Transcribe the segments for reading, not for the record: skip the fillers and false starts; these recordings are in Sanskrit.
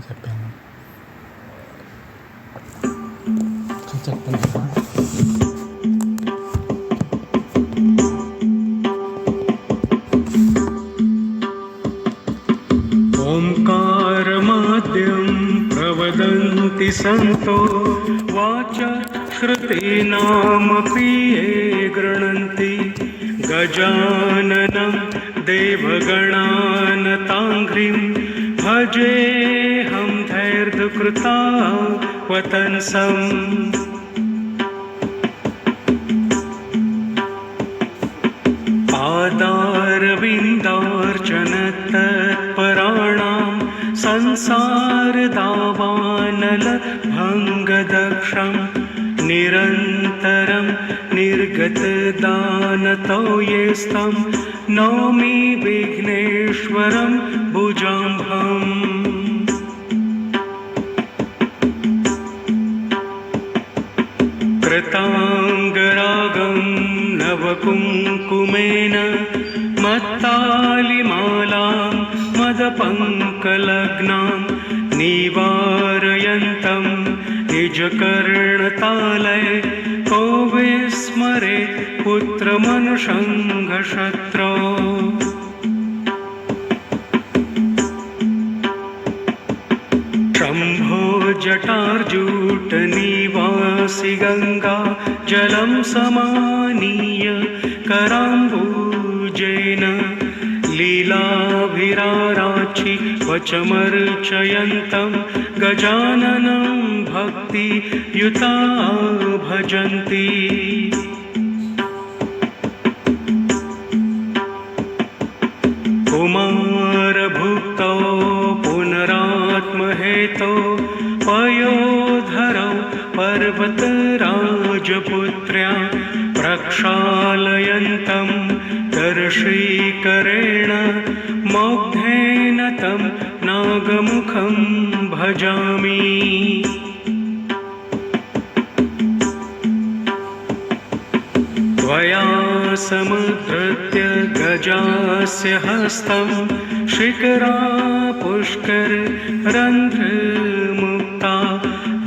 จะเป็นขจัดปัญหาओंकारमाद्यं प्रवदन्ति सन्तो वाचा श्रुतीनामपि ये गृह्णन्ति गजाननं देवगणानताङ्घ्रिं भजेऽहं धैर्यकृतावतंसम् पादारविन्दार्चन तत्पराणां संसारदावानलभङ्गदक्षं निरन्तरं निर्गतदानतो येस्तं नौमि विघ्नेश्वरं भुजम्भम् कृताङ्गरागं नवकुङ्कुमेन मत्तालिमालां मदपङ्कलग्नां निवारयन्तं निजकर्णतालये को विस्मरेत् पुत्रमनुषङ्गशत्रौ शम्भो जटार्जूटनिवासि गङ्गा जलं समानीय कराम्बुजेन लीलाभिराराचि वचमर्चयन्तं गजाननं भक्तियुता भजन्ति कुमारभुक्तौ पुनरात्महेतौ पयोधरौ पर्वतराजपुत्र्या प्रक्षालयन्तं दर्शीकरेण मोग्धेन तं नागमुखं भजामि त्वया समुद्धृत्य गजास्य हस्तं शिखरा पुष्कररन्ध्रमुक्ता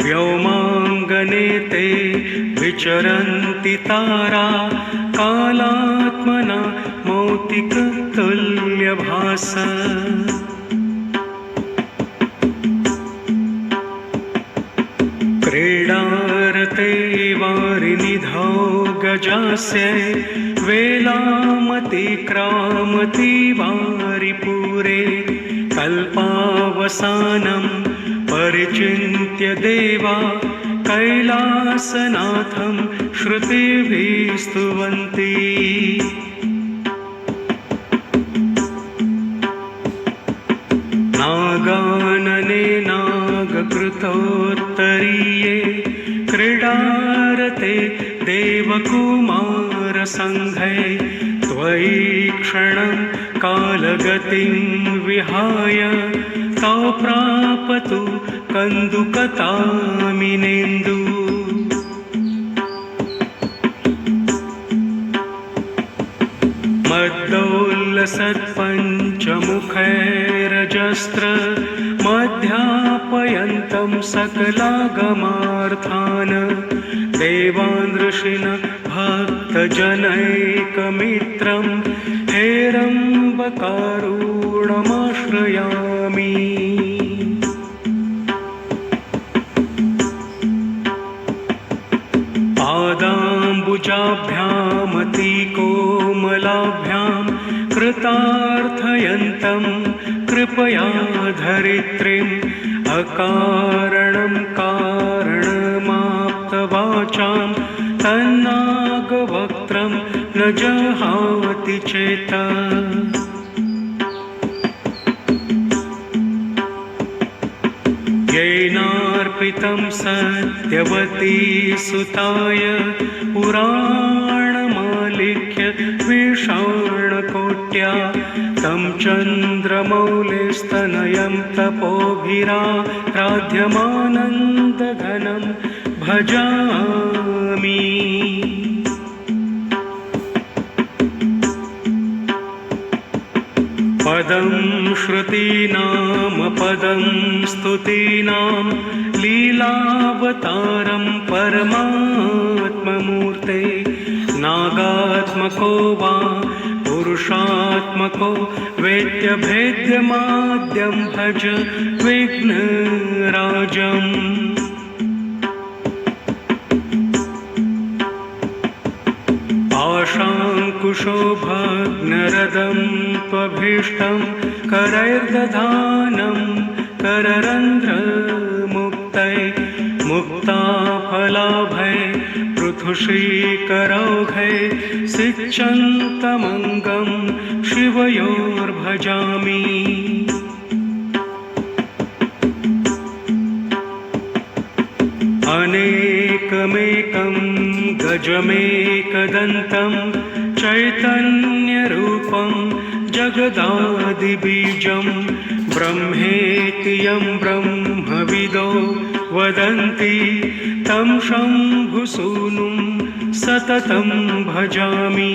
व्योमाङ्गने ते विचरन्ति तारा कालात्मना मौक्तिकतुल्यभास क्रीडारते वारिनिधौ गजास्य वेलामतिक्रामति वारिपूरे कल्पावसानं परिचिन्त्य देवा कैलासनाथं श्रुतिभिः स्तुवन्ति नागानने नागकृतोत्तरीये क्रीडारते देवकुमारसङ्घे त्वयि क्षणं कालगतिं विहाय तौ प्रापतु कन्दुकतामिनेन्दु मद्दोल्लसत्पञ्चमुखैरजस्त्र मध्यापयन्तं सकलागमार्थान् देवान् भक्तजनैकमित्रं हेरम्बकारुणमाश्रयामि पादाम्बुजाभ्यामतिकोमलाभ्यां कृतार्थयन्तं कृपया धरित्रीम् अकारणं कारणमाप्तवाचां तन्नागवक्त्रं न जहाति चेत् येनार्पितं सत्यवती सुताय पुराणमालिख्य विषाणकोट्या तं चन्द्रमौलिस्तनयं तपोभिराराध्यमानन्दघनं भजामि पदं श्रुतीनामपि पदं स्तुतीनां लीलावतारं परमात्ममूर्ते नागात्मको वा पुरुषात्मको वेद्यभेद्यमाद्यं भज विघ्नराजम् आशाङ्कुशो भग्नरदं त्वभीष्टं करैर्दधानं कररन्ध्रमुक्तै मुक्ताफलाभै पृथुषीकरौघै सिच्यन्तमङ्गं शिवयोर्भजामि अनेकमेकं गजमेकदन्तं चैतन्यरूपं जगदादिबीजं ब्रह्मेति यं ब्रह्मविदो वदन्ति तं शम्भुसूनुं सततं भजामि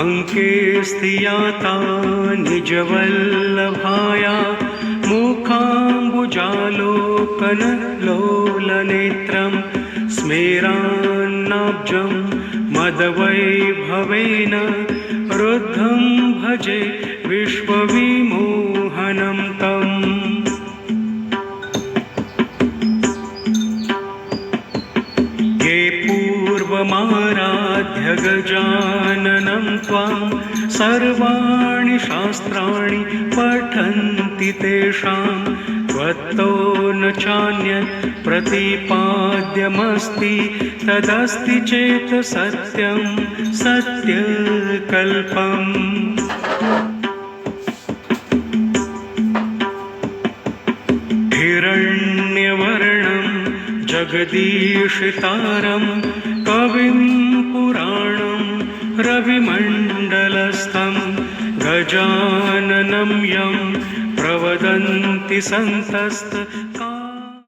अङ्के स्थियाता निजवल्लभाया मुखाम्बुजालोकनलोलनेत्रं स्मेरान्नाब्जं मदवैभवेन रुद्धं भजे विश्वविमोहनं तम् ये पूर्वमाराध्य गजाननं त्वां सर्वाणि शास्त्राणि पठन्ति तेषां त्वत्तो न चान्यत् प्रतिपाद्यमस्ति तदस्ति चेत् सत्यं सत्यकल्पम् हिरण्यवर्णं जगदीशितारं कविं पुराणं रविमण्डलस्थं गजाननं यं प्रवदन्ति सन्तस्त